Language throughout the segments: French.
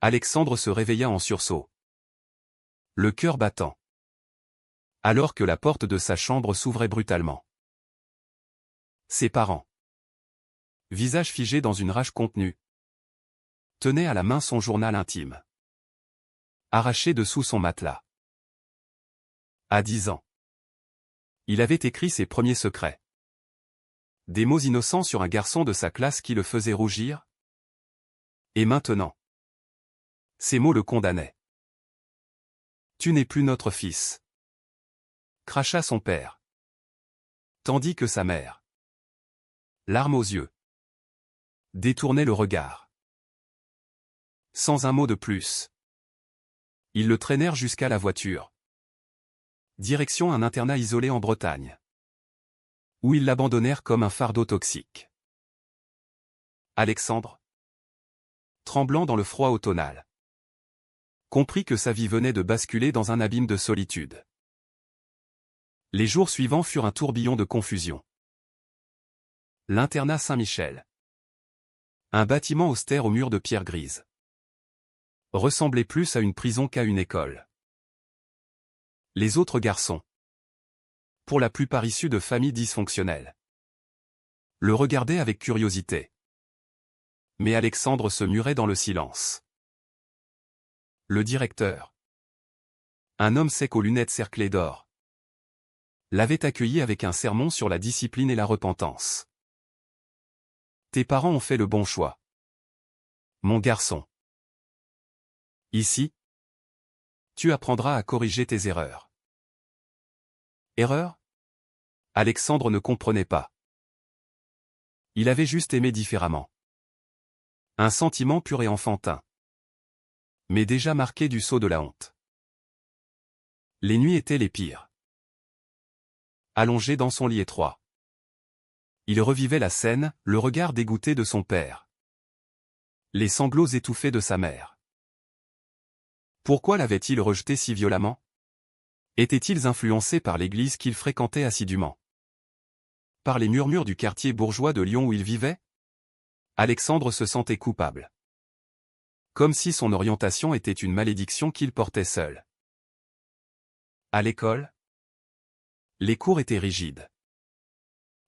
Alexandre se réveilla en sursaut, le cœur battant, alors que la porte de sa chambre s'ouvrait brutalement. Ses parents, visage figé dans une rage contenue, tenaient à la main son journal intime, arraché de sous son matelas. À 10 ans, il avait écrit ses premiers secrets. Des mots innocents sur un garçon de sa classe qui le faisait rougir. Et maintenant, ces mots le condamnaient. « Tu n'es plus notre fils », cracha son père. Tandis que sa mère, larmes aux yeux, détournait le regard. Sans un mot de plus, ils le traînèrent jusqu'à la voiture. Direction un internat isolé en Bretagne, où ils l'abandonnèrent comme un fardeau toxique. Alexandre, tremblant dans le froid automnal, comprit que sa vie venait de basculer dans un abîme de solitude. Les jours suivants furent un tourbillon de confusion. L'internat Saint-Michel, un bâtiment austère aux murs de pierre grise, ressemblait plus à une prison qu'à une école. Les autres garçons, pour la plupart issus de familles dysfonctionnelles, le regardaient avec curiosité. Mais Alexandre se murait dans le silence. Le directeur, un homme sec aux lunettes cerclées d'or, l'avait accueilli avec un sermon sur la discipline et la repentance. « Tes parents ont fait le bon choix, mon garçon. Ici, tu apprendras à corriger tes erreurs. » Erreur ? Alexandre ne comprenait pas. Il avait juste aimé différemment. Un sentiment pur et enfantin, mais déjà marqué du sceau de la honte. Les nuits étaient les pires. Allongé dans son lit étroit, il revivait la scène, le regard dégoûté de son père, les sanglots étouffés de sa mère. Pourquoi l'avait-il rejeté si violemment ? Étaient-ils influencés par l'église qu'il fréquentait assidûment? Par les murmures du quartier bourgeois de Lyon où il vivait? Alexandre se sentait coupable. Comme si son orientation était une malédiction qu'il portait seul. À l'école, les cours étaient rigides.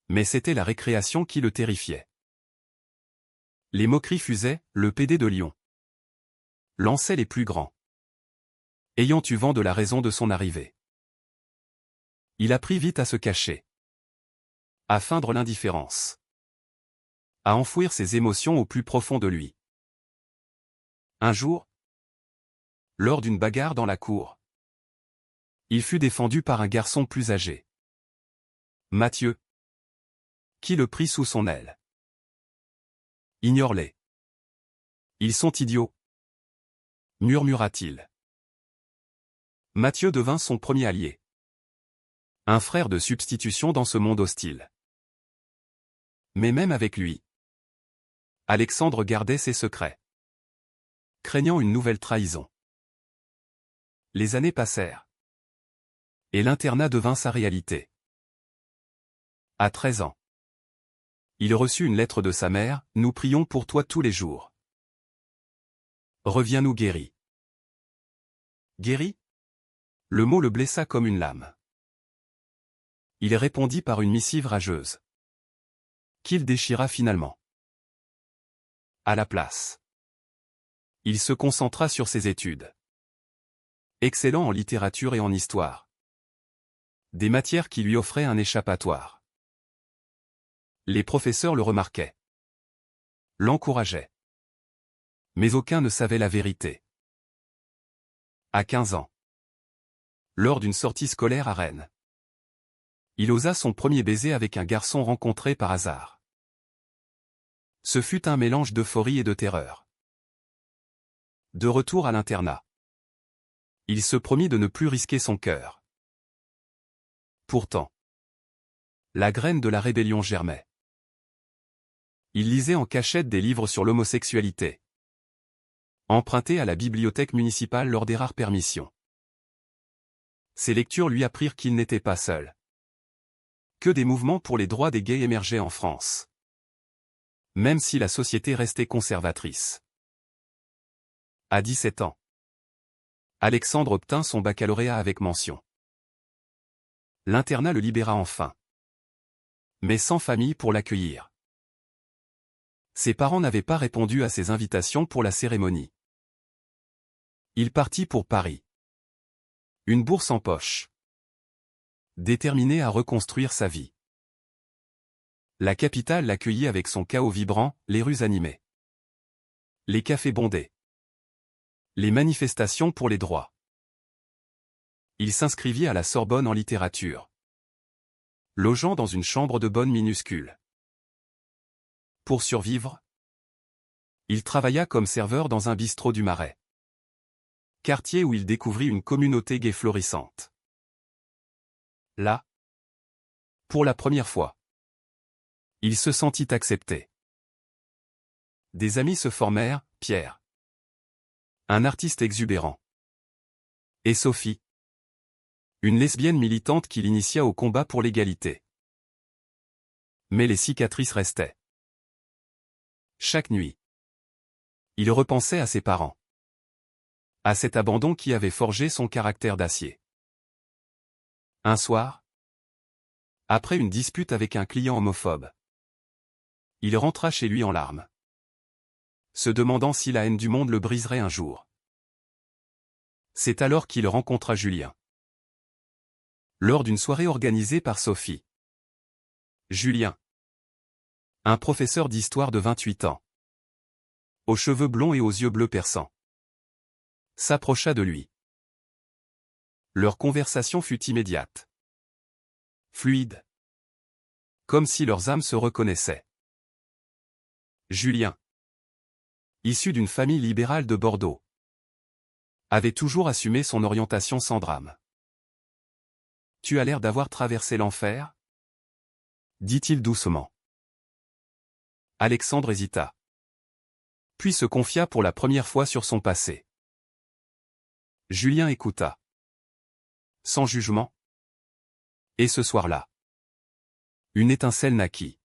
Mais c'était la récréation qui le terrifiait. Les moqueries fusaient, le PD de Lyon lançait les plus grands, ayant eu vent de la raison de son arrivée. Il apprit vite à se cacher, à feindre l'indifférence, à enfouir ses émotions au plus profond de lui. Un jour, lors d'une bagarre dans la cour, il fut défendu par un garçon plus âgé, Mathieu, qui le prit sous son aile. « Ignore-les. Ils sont idiots », murmura-t-il. Mathieu devint son premier allié. Un frère de substitution dans ce monde hostile. Mais même avec lui, Alexandre gardait ses secrets, craignant une nouvelle trahison. Les années passèrent, et l'internat devint sa réalité. À 13 ans, il reçut une lettre de sa mère: « Nous prions pour toi tous les jours. Reviens-nous guéri. » Guéri ? Le mot le blessa comme une lame. Il répondit par une missive rageuse, qu'il déchira finalement. À la place, il se concentra sur ses études. Excellent en littérature et en histoire. Des matières qui lui offraient un échappatoire. Les professeurs le remarquaient, l'encourageaient. Mais aucun ne savait la vérité. À 15 ans, lors d'une sortie scolaire à Rennes, il osa son premier baiser avec un garçon rencontré par hasard. Ce fut un mélange d'euphorie et de terreur. De retour à l'internat, il se promit de ne plus risquer son cœur. Pourtant, la graine de la rébellion germait. Il lisait en cachette des livres sur l'homosexualité, empruntés à la bibliothèque municipale lors des rares permissions. Ces lectures lui apprirent qu'il n'était pas seul. Que des mouvements pour les droits des gays émergeaient en France, même si la société restait conservatrice. À 17 ans, Alexandre obtint son baccalauréat avec mention. L'internat le libéra enfin. Mais sans famille pour l'accueillir. Ses parents n'avaient pas répondu à ses invitations pour la cérémonie. Il partit pour Paris. Une bourse en poche. Déterminé à reconstruire sa vie. La capitale l'accueillit avec son chaos vibrant, les rues animées. Les cafés bondés. Les manifestations pour les droits. Il s'inscrivit à la Sorbonne en littérature. Logeant dans une chambre de bonne minuscule. Pour survivre, il travailla comme serveur dans un bistrot du Marais. Quartier où il découvrit une communauté gay florissante. Là, pour la première fois, il se sentit accepté. Des amis se formèrent, Pierre, un artiste exubérant, et Sophie, une lesbienne militante qui l'initia au combat pour l'égalité. Mais les cicatrices restaient. Chaque nuit, il repensait à ses parents, à cet abandon qui avait forgé son caractère d'acier. Un soir, après une dispute avec un client homophobe, il rentra chez lui en larmes, se demandant si la haine du monde le briserait un jour. C'est alors qu'il rencontra Julien. Lors d'une soirée organisée par Sophie. Julien, un professeur d'histoire de 28 ans, aux cheveux blonds et aux yeux bleus perçants, s'approcha de lui. Leur conversation fut immédiate. Fluide. Comme si leurs âmes se reconnaissaient. Julien, issu d'une famille libérale de Bordeaux, avait toujours assumé son orientation sans drame. « Tu as l'air d'avoir traversé l'enfer » dit-il doucement. Alexandre hésita. Puis se confia pour la première fois sur son passé. Julien écouta. Sans jugement. Et ce soir-là, une étincelle naquit.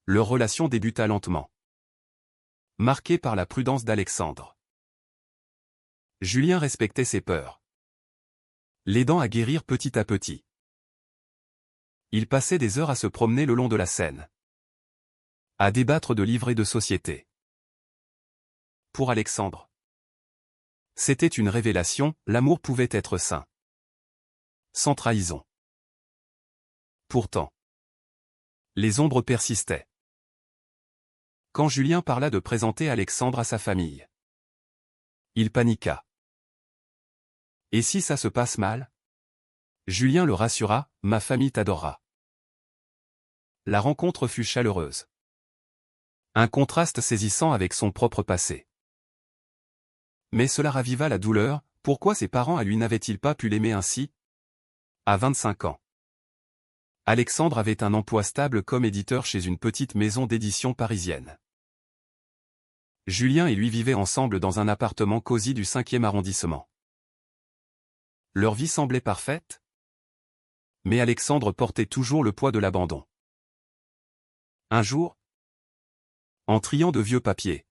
Leur relation débuta lentement, marquée par la prudence d'Alexandre. Julien respectait ses peurs, l'aidant à guérir petit à petit. Il passait des heures à se promener le long de la Seine, à débattre de livres et de société. Pour Alexandre, c'était une révélation, l'amour pouvait être sain, sans trahison. Pourtant, les ombres persistaient. Quand Julien parla de présenter Alexandre à sa famille, il paniqua. Et si ça se passe mal? Julien le rassura, ma famille t'adorera. La rencontre fut chaleureuse. Un contraste saisissant avec son propre passé. Mais cela raviva la douleur, pourquoi ses parents à lui n'avaient-ils pas pu l'aimer ainsi? À 25 ans. Alexandre avait un emploi stable comme éditeur chez une petite maison d'édition parisienne. Julien et lui vivaient ensemble dans un appartement cosy du 5e arrondissement. Leur vie semblait parfaite, mais Alexandre portait toujours le poids de l'abandon. Un jour, en triant de vieux papiers,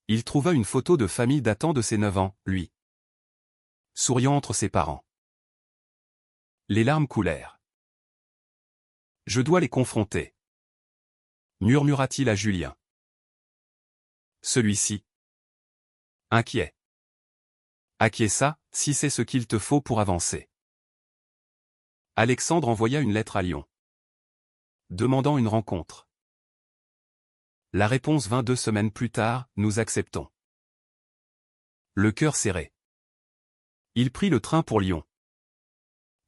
il trouva une photo de famille datant de ses 9 ans, lui, souriant entre ses parents. Les larmes coulèrent. Je dois les confronter, murmura-t-il à Julien. Celui-ci, inquiet, acquiesça, si c'est ce qu'il te faut pour avancer. Alexandre envoya une lettre à Lyon, demandant une rencontre. La réponse vint 2 semaines plus tard, nous acceptons. Le cœur serré. Il prit le train pour Lyon.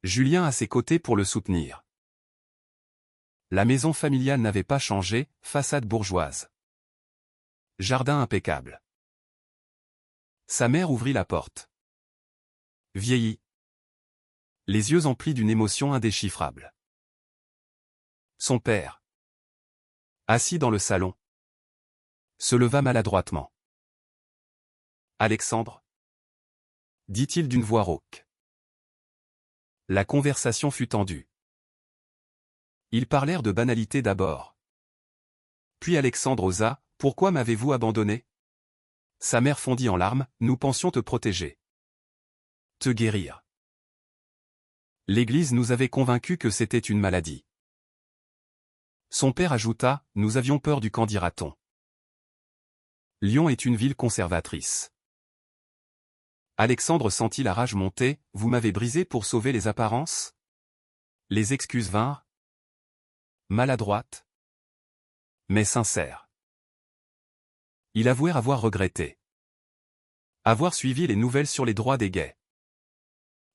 Julien à ses côtés pour le soutenir. La maison familiale n'avait pas changé, façade bourgeoise. Jardin impeccable. Sa mère ouvrit la porte. Vieillie. Les yeux emplis d'une émotion indéchiffrable. Son père, assis dans le salon, se leva maladroitement. Alexandre, dit-il d'une voix rauque. La conversation fut tendue. Ils parlèrent de banalité d'abord. Puis Alexandre osa, pourquoi m'avez-vous abandonné? Sa mère fondit en larmes, nous pensions te protéger. Te guérir. L'Église nous avait convaincus que c'était une maladie. Son père ajouta, nous avions peur du qu'en dira-t-on. Lyon est une ville conservatrice. Alexandre sentit la rage monter, vous m'avez brisé pour sauver les apparences? Les excuses vinrent. Maladroites. Mais sincères. Il avouait avoir regretté. Avoir suivi les nouvelles sur les droits des gays.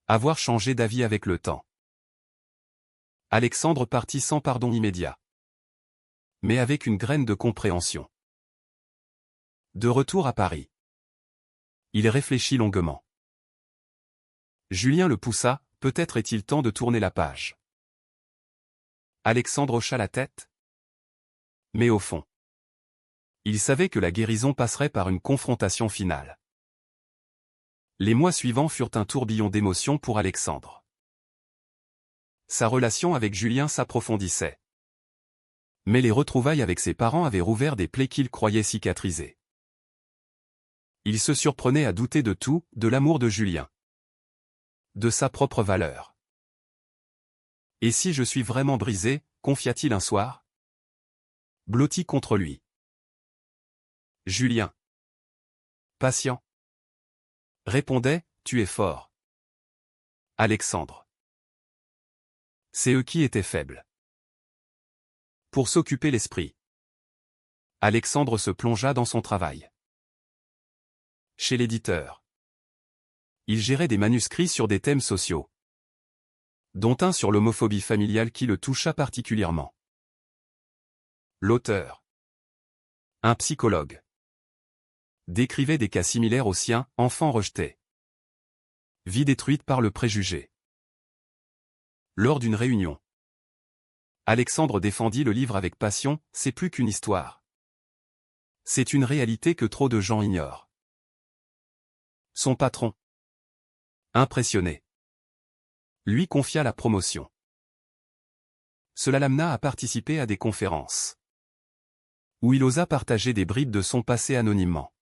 Avoir changé d'avis avec le temps. Alexandre partit sans pardon immédiat. Mais avec une graine de compréhension. De retour à Paris. Il réfléchit longuement. Julien le poussa, peut-être est-il temps de tourner la page. Alexandre hocha la tête. Mais au fond, il savait que la guérison passerait par une confrontation finale. Les mois suivants furent un tourbillon d'émotions pour Alexandre. Sa relation avec Julien s'approfondissait. Mais les retrouvailles avec ses parents avaient rouvert des plaies qu'il croyait cicatrisées. Il se surprenait à douter de tout, de l'amour de Julien. De sa propre valeur. Et si je suis vraiment brisé, confia-t-il un soir? Blotti contre lui. Julien. Patient. Répondait, tu es fort. Alexandre. C'est eux qui étaient faibles. Pour s'occuper l'esprit. Alexandre se plongea dans son travail. Chez l'éditeur. Il gérait des manuscrits sur des thèmes sociaux. Dont un sur l'homophobie familiale qui le toucha particulièrement. L'auteur. Un psychologue. Décrivait des cas similaires aux siens, enfants rejetés. Vie détruite par le préjugé. Lors d'une réunion. Alexandre défendit le livre avec passion, c'est plus qu'une histoire. C'est une réalité que trop de gens ignorent. Son patron. Impressionné. Lui confia la promotion. Cela l'amena à participer à des conférences. Où il osa partager des bribes de son passé anonymement.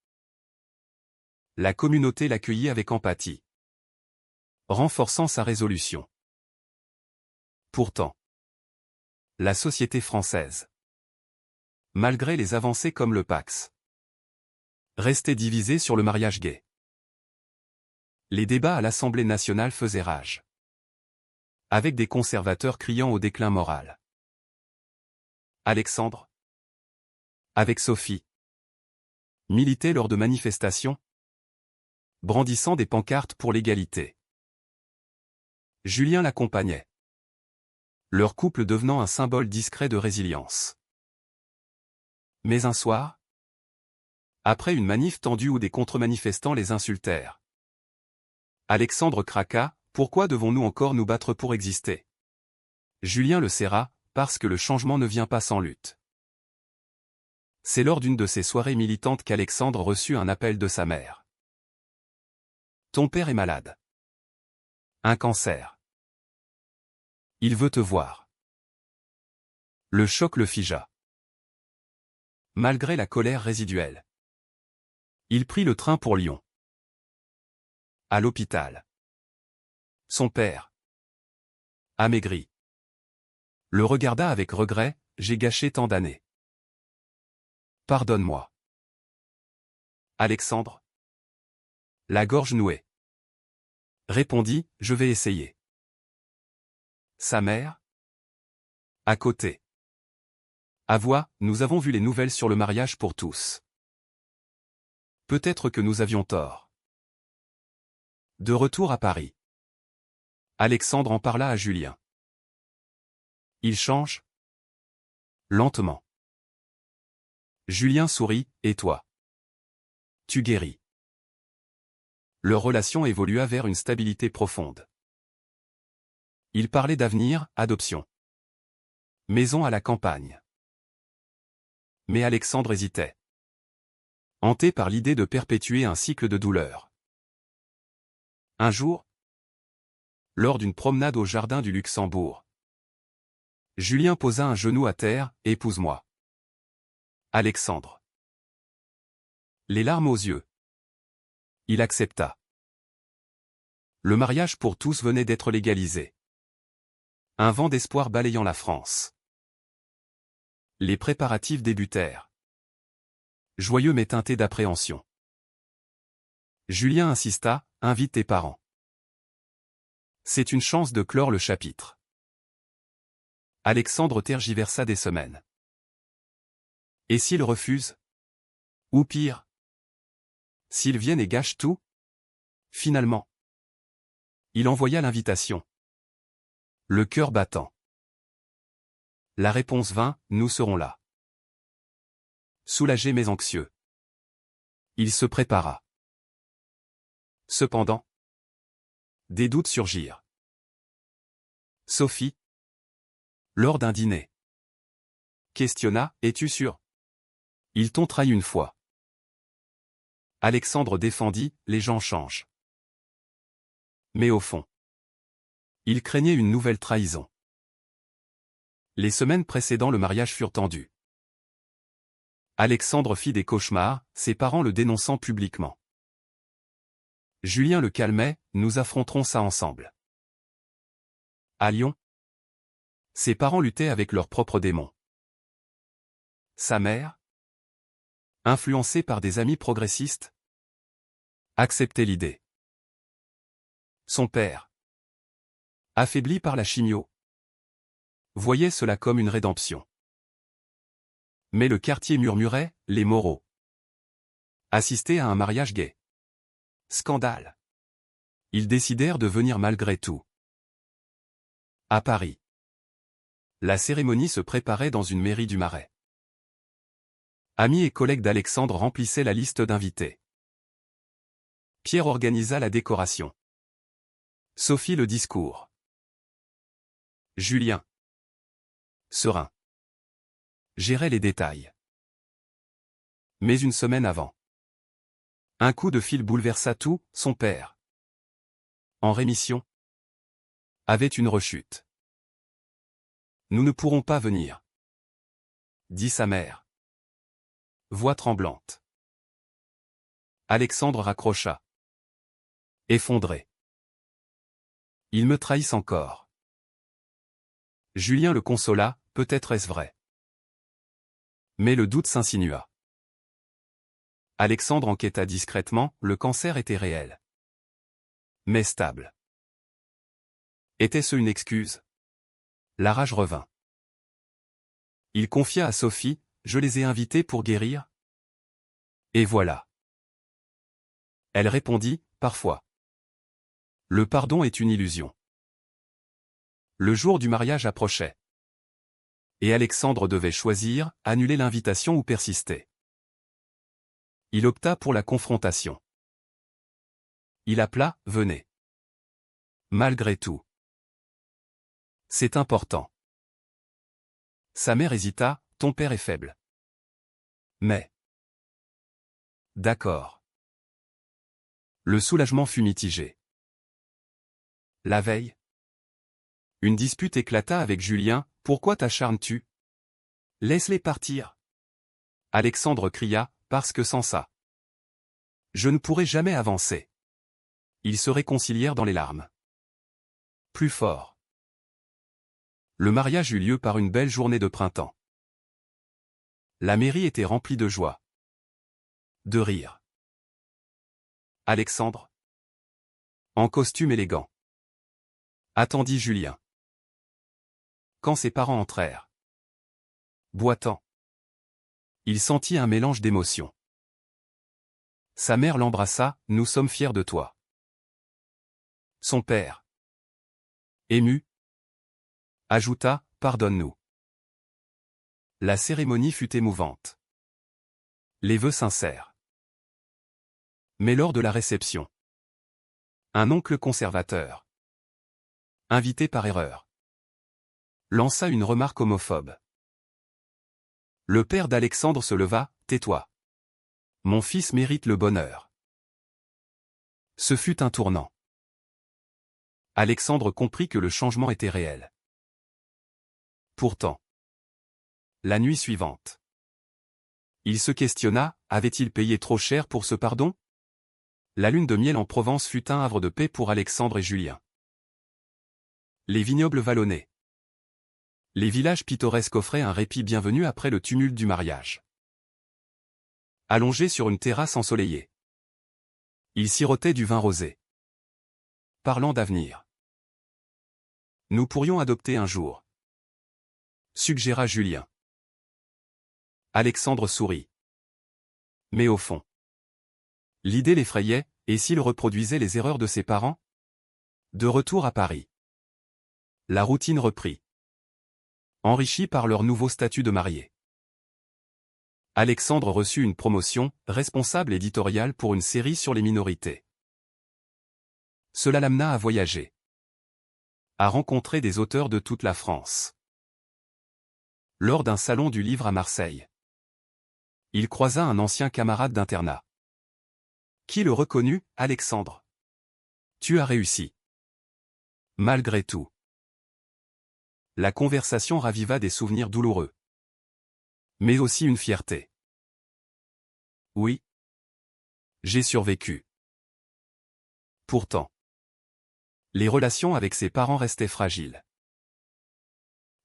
La communauté l'accueillit avec empathie. Renforçant sa résolution. Pourtant. La société française. Malgré les avancées comme le Pacs. Restait divisée sur le mariage gay. Les débats à l'Assemblée nationale faisaient rage. Avec des conservateurs criant au déclin moral. Alexandre. Avec Sophie. Militait lors de manifestations. Brandissant des pancartes pour l'égalité. Julien l'accompagnait. Leur couple devenant un symbole discret de résilience. Mais un soir, après une manif tendue où des contre-manifestants les insultèrent, Alexandre craqua, pourquoi devons-nous encore nous battre pour exister? Julien le serra, parce que le changement ne vient pas sans lutte. C'est lors d'une de ces soirées militantes qu'Alexandre reçut un appel de sa mère. Ton père est malade. Un cancer. Il veut te voir. Le choc le figea. Malgré la colère résiduelle. Il prit le train pour Lyon. À l'hôpital. Son père. Amaigri. Le regarda avec regret, j'ai gâché tant d'années. Pardonne-moi. Alexandre. La gorge nouée. Répondit, je vais essayer. Sa mère. À côté. Avoua, nous avons vu les nouvelles sur le mariage pour tous. Peut-être que nous avions tort. De retour à Paris. Alexandre en parla à Julien. Il change? Lentement. Julien sourit, et toi? Tu guéris. Leur relation évolua vers une stabilité profonde. Ils parlaient d'avenir, adoption. Maison à la campagne. Mais Alexandre hésitait. Hanté par l'idée de perpétuer un cycle de douleur. Un jour, lors d'une promenade au jardin du Luxembourg, Julien posa un genou à terre, épouse-moi. Alexandre. Les larmes aux yeux. Il accepta. Le mariage pour tous venait d'être légalisé. Un vent d'espoir balayant la France. Les préparatifs débutèrent. Joyeux mais teintés d'appréhension. Julien insista, invite tes parents. C'est une chance de clore le chapitre. Alexandre tergiversa des semaines. Et s'ils refusent? Ou pire? S'ils viennent et gâchent tout? Finalement. Il envoya l'invitation. Le cœur battant. La réponse vint, nous serons là. Soulagé mais anxieux. Il se prépara. Cependant, des doutes surgirent. Sophie, lors d'un dîner, questionna, es-tu sûr? Ils t'ont trahi une fois. Alexandre défendit, les gens changent. Mais au fond, il craignait une nouvelle trahison. Les semaines précédant le mariage furent tendues. Alexandre fit des cauchemars, ses parents le dénonçant publiquement. Julien le calmait, nous affronterons ça ensemble. À Lyon, ses parents luttaient avec leurs propres démons. Sa mère, influencée par des amis progressistes, acceptait l'idée. Son père, affaibli par la chimio, voyait cela comme une rédemption. Mais le quartier murmurait, les Moreau assistaient à un mariage gay. Scandale. Ils décidèrent de venir malgré tout. À Paris. La cérémonie se préparait dans une mairie du Marais. Amis et collègues d'Alexandre remplissaient la liste d'invités. Pierre organisa la décoration. Sophie le discours. Julien, serein, gérait les détails. Mais une semaine avant, un coup de fil bouleversa tout, son père, en rémission, avait une rechute. Nous ne pourrons pas venir, dit sa mère. Voix tremblante. Alexandre raccrocha. Effondré. Ils me trahissent encore. Julien le consola, peut-être est-ce vrai. Mais le doute s'insinua. Alexandre enquêta discrètement, le cancer était réel. Mais stable. Était-ce une excuse? La rage revint. Il confia à Sophie, je les ai invités pour guérir. Et voilà. Elle répondit, parfois. Le pardon est une illusion. Le jour du mariage approchait. Et Alexandre devait choisir, annuler l'invitation ou persister. Il opta pour la confrontation. Il appela, venez. Malgré tout. C'est important. Sa mère hésita, ton père est faible. Mais. D'accord. Le soulagement fut mitigé. La veille, une dispute éclata avec Julien, pourquoi t'acharnes-tu? Laisse-les partir. Alexandre cria, parce que sans ça, je ne pourrai jamais avancer. Ils se réconcilièrent dans les larmes. Plus fort. Le mariage eut lieu par une belle journée de printemps. La mairie était remplie de joie. De rire. Alexandre, en costume élégant, attendit Julien. Quand ses parents entrèrent, boitant, il sentit un mélange d'émotions. Sa mère l'embrassa, nous sommes fiers de toi. Son père, ému, ajouta, pardonne-nous. La cérémonie fut émouvante. Les vœux sincères. Mais lors de la réception, un oncle conservateur, invité par erreur, lança une remarque homophobe. Le père d'Alexandre se leva, tais-toi. Mon fils mérite le bonheur. Ce fut un tournant. Alexandre comprit que le changement était réel. Pourtant, la nuit suivante, il se questionna, avait-il payé trop cher pour ce pardon? La lune de miel en Provence fut un havre de paix pour Alexandre et Julien. Les vignobles vallonnés. Les villages pittoresques offraient un répit bienvenu après le tumulte du mariage. Allongés sur une terrasse ensoleillée, ils sirotaient du vin rosé, parlant d'avenir. Nous pourrions adopter un jour, suggéra Julien. Alexandre sourit. Mais au fond, l'idée l'effrayait, et s'il reproduisait les erreurs de ses parents? De retour à Paris, la routine reprit, enrichie par leur nouveau statut de marié. Alexandre reçut une promotion, responsable éditorial pour une série sur les minorités. Cela l'amena à voyager, à rencontrer des auteurs de toute la France. Lors d'un salon du livre à Marseille, il croisa un ancien camarade d'internat, qui le reconnut. « Alexandre, tu as réussi. Malgré tout. » La conversation raviva des souvenirs douloureux, mais aussi une fierté. « Oui. J'ai survécu. » Pourtant, les relations avec ses parents restaient fragiles.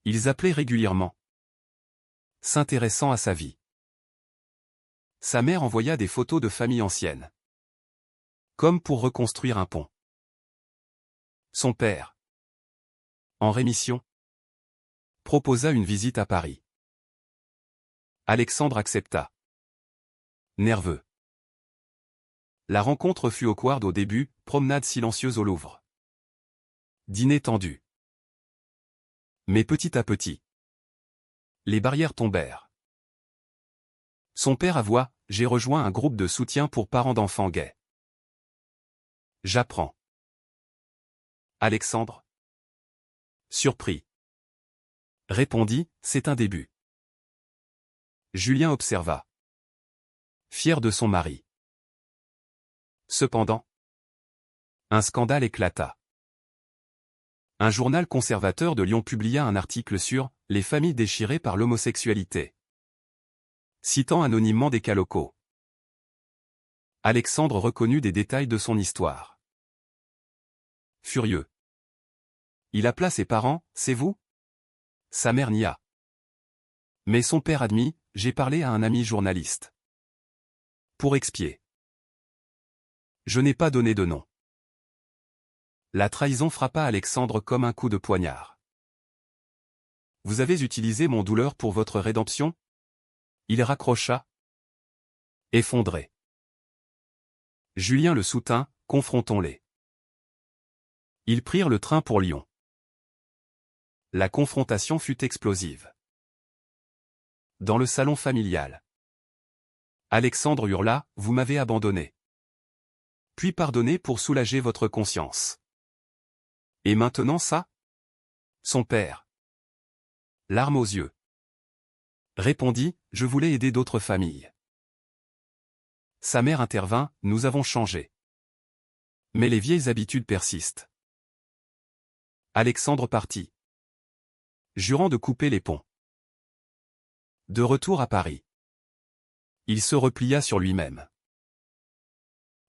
Ils appelaient régulièrement, s'intéressant à sa vie. Sa mère envoya des photos de famille anciennes, comme pour reconstruire un pont. Son père, en rémission, proposa une visite à Paris. Alexandre accepta, nerveux. La rencontre fut awkward au début, promenade silencieuse au Louvre. Dîner tendu. Mais petit à petit, les barrières tombèrent. Son père avoua, « J'ai rejoint un groupe de soutien pour parents d'enfants gays. J'apprends. » Alexandre, surpris, répondit, « C'est un début. » Julien observa, fier de son mari. Cependant, un scandale éclata. Un journal conservateur de Lyon publia un article sur « Les familles déchirées par l'homosexualité », citant anonymement des cas locaux. Alexandre reconnut des détails de son histoire. Furieux, il appela ses parents, « C'est vous ?» Sa mère nia. Mais son père admit, « J'ai parlé à un ami journaliste. Pour expier. Je n'ai pas donné de nom. » La trahison frappa Alexandre comme un coup de poignard. « Vous avez utilisé mon douleur pour votre rédemption ?» Il raccrocha, effondré. Julien le soutint, « Confrontons-les. » Ils prirent le train pour Lyon. La confrontation fut explosive. Dans le salon familial, Alexandre hurla, « Vous m'avez abandonné. Puis pardonné pour soulager votre conscience. Et maintenant ça ?» Son père, larmes aux yeux, répondit, « Je voulais aider d'autres familles. » Sa mère intervint, « Nous avons changé. Mais les vieilles habitudes persistent. » Alexandre partit, jurant de couper les ponts. De retour à Paris, il se replia sur lui-même.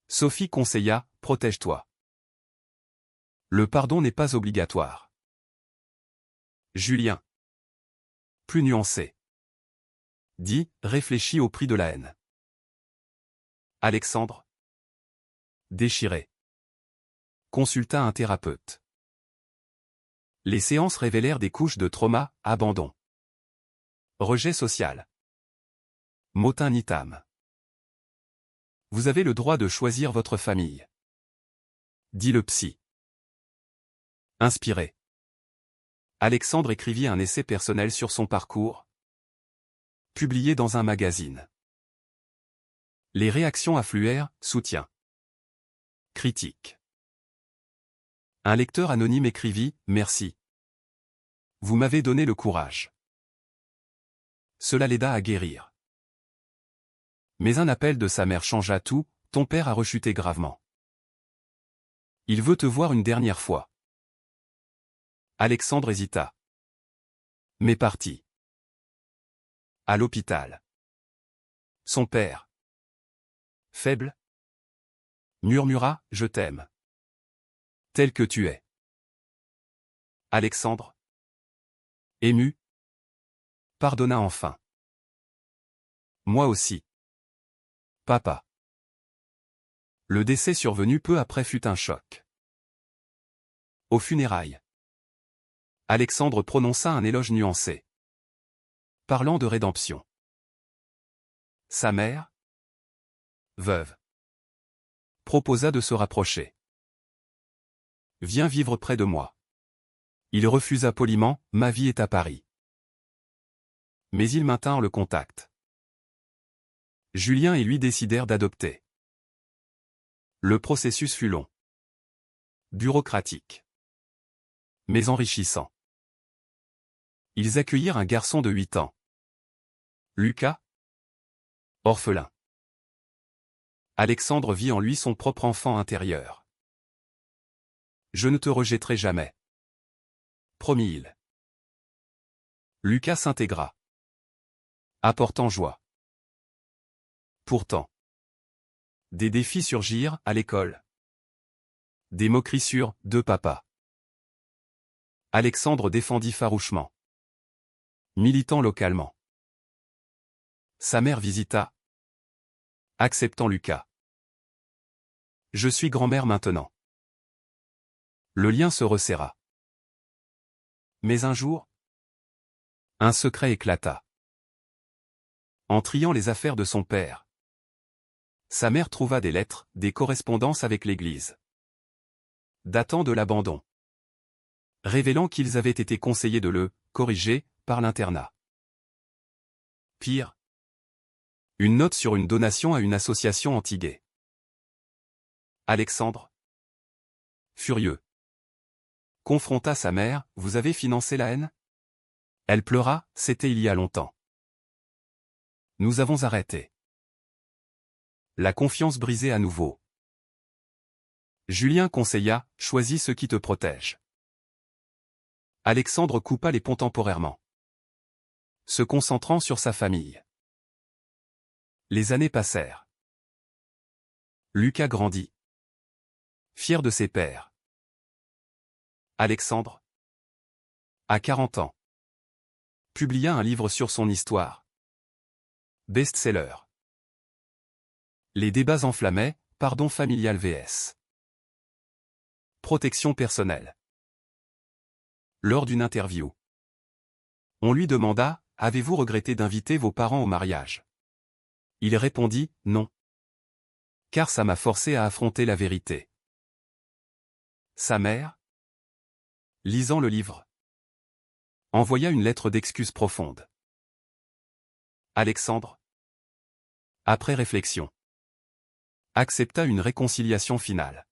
Sophie conseilla, « Protège-toi. Le pardon n'est pas obligatoire. » Julien, plus nuancé, dit, « Réfléchis au prix de la haine. » Alexandre, déchiré, consulta un thérapeute. Les séances révélèrent des couches de trauma, abandon, rejet social, motin nitam. « Vous avez le droit de choisir votre famille, » dit le psy. Inspiré, Alexandre écrivit un essai personnel sur son parcours, publié dans un magazine. Les réactions affluèrent, soutien, critique. Un lecteur anonyme écrivit, « Merci. Vous m'avez donné le courage. » Cela l'aida à guérir. Mais un appel de sa mère changea tout, « Ton père a rechuté gravement. Il veut te voir une dernière fois. » Alexandre hésita, mais partit. À l'hôpital. Son père, faible, Murmura, je t'aime. Tel que tu es. Alexandre, ému, pardonna enfin. Moi aussi. Papa. Le décès survenu peu après fut un choc. Aux funérailles, Alexandre prononça un éloge nuancé. Parlant de rédemption. Sa mère, veuve, proposa de se rapprocher. Viens vivre près de moi. Il refusa poliment, ma vie est à Paris. Mais ils maintinrent le contact. Julien et lui décidèrent d'adopter. Le processus fut long. Bureaucratique. Mais enrichissant. Ils accueillirent un garçon de 8 ans. Lucas, orphelin. Alexandre vit en lui son propre enfant intérieur. Je ne te rejetterai jamais. Promit-il. Lucas s'intégra. Apportant joie. Pourtant, des défis surgirent à l'école. Des moqueries sur « deux papas ». Alexandre défendit farouchement. Militant localement. Sa mère visita. Acceptant Lucas. Je suis grand-mère maintenant. Le lien se resserra. Mais un jour, un secret éclata. En triant les affaires de son père, sa mère trouva des lettres, des correspondances avec l'Église. Datant de l'abandon. Révélant qu'ils avaient été conseillés de le corriger par l'internat. Pire. Une note sur une donation à une association anti-gay. Alexandre, furieux, confronta sa mère, « Vous avez financé la haine ?» Elle pleura, « C'était il y a longtemps. Nous avons arrêté. » La confiance brisée à nouveau. Julien conseilla, « Choisis ce qui te protège. » Alexandre coupa les ponts temporairement, se concentrant sur sa famille. Les années passèrent. Lucas grandit. Fier de ses pères. Alexandre, à 40 ans, publia un livre sur son histoire. Best-seller. Les débats enflammaient, pardon familial vs. Protection personnelle. Lors d'une interview, on lui demanda, « Avez-vous regretté d'inviter vos parents au mariage ?» Il répondit, « Non. Car ça m'a forcé à affronter la vérité. » Sa mère, lisant le livre, envoya une lettre d'excuse profonde. Alexandre, après réflexion, accepta une réconciliation finale.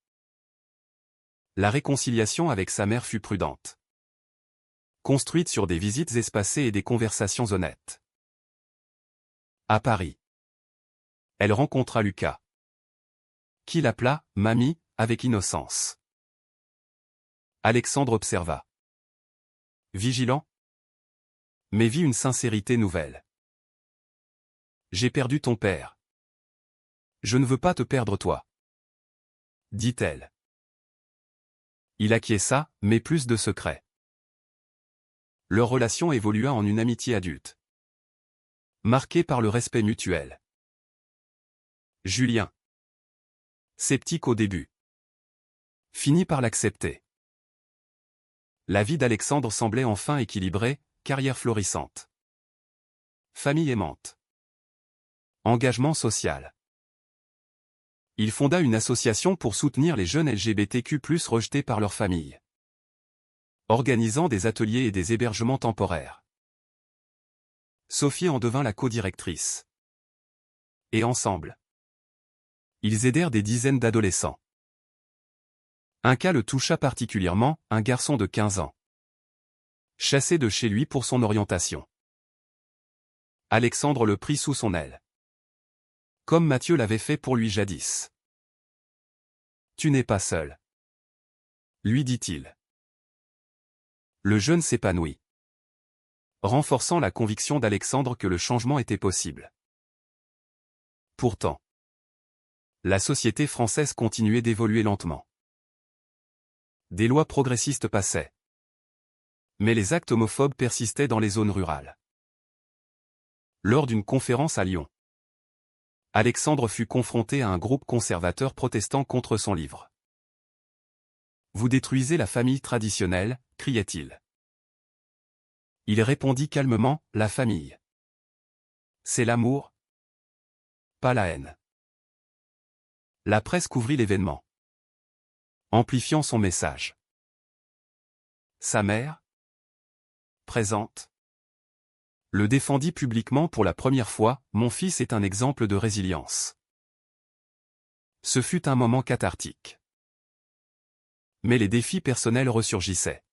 La réconciliation avec sa mère fut prudente. Construite sur des visites espacées et des conversations honnêtes. À Paris, elle rencontra Lucas, qui l'appela « Mamie » avec innocence. Alexandre observa. Vigilant, mais vit une sincérité nouvelle. « J'ai perdu ton père. Je ne veux pas te perdre toi. » dit-elle. Il acquiesça, mais plus de secret. Leur relation évolua en une amitié adulte, marquée par le respect mutuel. Julien, sceptique au début, finit par l'accepter. La vie d'Alexandre semblait enfin équilibrée, carrière florissante. Famille aimante. Engagement social. Il fonda une association pour soutenir les jeunes LGBTQ+, rejetés par leur famille, organisant des ateliers et des hébergements temporaires. Sophie en devint la co-directrice. Et ensemble, ils aidèrent des dizaines d'adolescents. Un cas le toucha particulièrement, un garçon de 15 ans. Chassé de chez lui pour son orientation. Alexandre le prit sous son aile. Comme Mathieu l'avait fait pour lui jadis. « Tu n'es pas seul. » lui dit-il. Le jeune s'épanouit, renforçant la conviction d'Alexandre que le changement était possible. Pourtant, La société française continuait d'évoluer lentement. Des lois progressistes passaient. Mais les actes homophobes persistaient dans les zones rurales. Lors d'une conférence à Lyon, Alexandre fut confronté à un groupe conservateur protestant contre son livre. « Vous détruisez la famille traditionnelle », criait-il. Il répondit calmement, « La famille. C'est l'amour, pas la haine. » La presse couvrit l'événement, amplifiant son message. Sa mère, présente, le défendit publiquement pour la première fois, « Mon fils est un exemple de résilience. » Ce fut un moment cathartique. Mais les défis personnels ressurgissaient.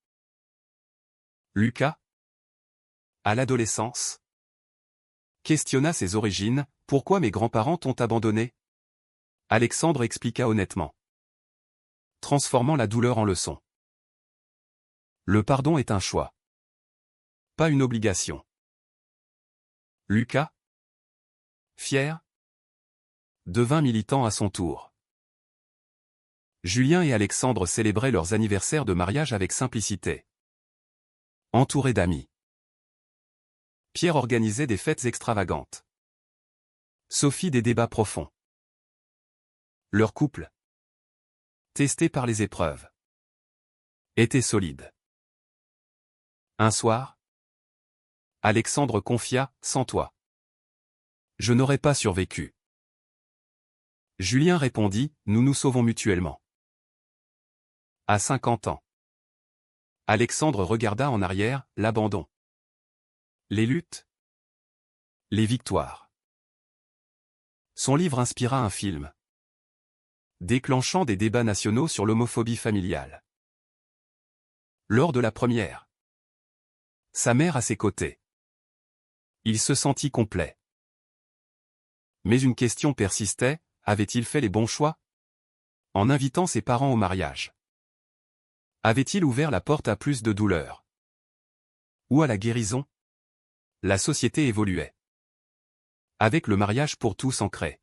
Lucas, à l'adolescence, questionna ses origines, « Pourquoi mes grands-parents t'ont abandonné ?» Alexandre expliqua honnêtement, transformant la douleur en leçon. Le pardon est un choix, pas une obligation. Lucas, fier, devint militant à son tour. Julien et Alexandre célébraient leurs anniversaires de mariage avec simplicité, entourés d'amis. Pierre organisait des fêtes extravagantes. Sophie des débats profonds. Leur couple, testé par les épreuves, était solide. Un soir, Alexandre confia, « Sans toi, je n'aurais pas survécu. » Julien répondit, « Nous nous sauvons mutuellement. » À 50 ans. Alexandre regarda en arrière, l'abandon, les luttes, les victoires. Son livre inspira un film, déclenchant des débats nationaux sur l'homophobie familiale. Lors de la première, sa mère à ses côtés, il se sentit complet. Mais une question persistait, avait-il fait les bons choix? En invitant ses parents au mariage, avait-il ouvert la porte à plus de douleur? Ou à la guérison? La société évoluait, avec le mariage pour tous ancré.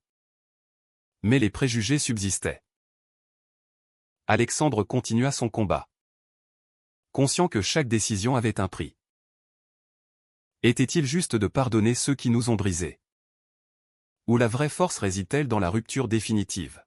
Mais les préjugés subsistaient. Alexandre continua son combat, conscient que chaque décision avait un prix. Était-il juste de pardonner ceux qui nous ont brisés? Ou la vraie force réside-t-elle dans la rupture définitive?